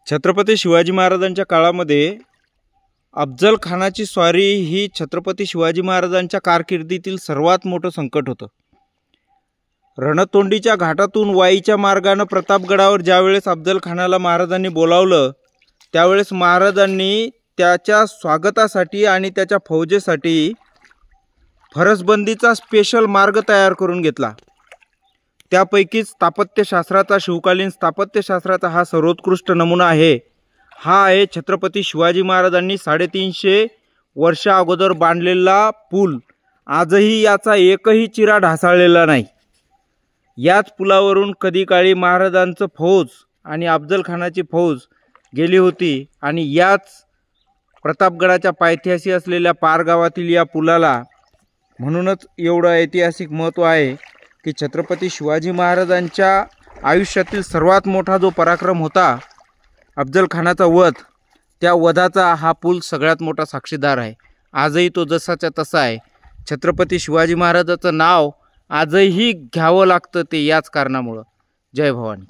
छत्रपती शिवाजी महाराजांच्या काळामध्ये अफजल खानाची स्वारी ही छत्रपती शिवाजी महाराजांच्या कारकिर्दीतील सर्वात मोठं संकट होतं। रणतोंडीच्या घाटातून वाईच्या मार्गाने प्रतापगडावर ज्यावेळेस अफजल खानाला महाराजांनी बोलावलं त्यावेळेस महाराजांनी त्याच्या स्वागतासाठी आणि त्याच्या फौजेसाठी फरसबंदीचा स्पेशल मार्ग तयार करून घेतला। त्यापैकीच स्थापत्यशास्त्राचा शिवकालीन स्थापत्यशास्त्राचा हा सर्वोत्कृष्ट नमुना आहे। हा आहे छत्रपती शिवाजी महाराजांनी 350 वर्षा अगोदर बांधलेला पूल। आजही याचा एकही चिरा ढासळलेला नाही। याच पुलावरून कधी काळी महाराजांचं फौज आणि अफजल खानाची फौज गेली होती आणि याच प्रतापगडाच्या पायथ्याशी असलेल्या पार गावातील या पुलाला म्हणूनच एवढं ऐतिहासिक महत्त्व आहे की छत्रपती शिवाजी महाराजांच्या आयुष्यातील सर्वात मोठा जो पराक्रम होता अफजल खानाचा वध, त्या वधाचा हा पूल सगळ्यात मोठा साक्षीदार आहे। आजही तो जसाच्या तसा आहे। छत्रपती शिवाजी महाराजांचं नाव आजही घ्यावं लागतं ते याच कारणामुळे। जय भवानी।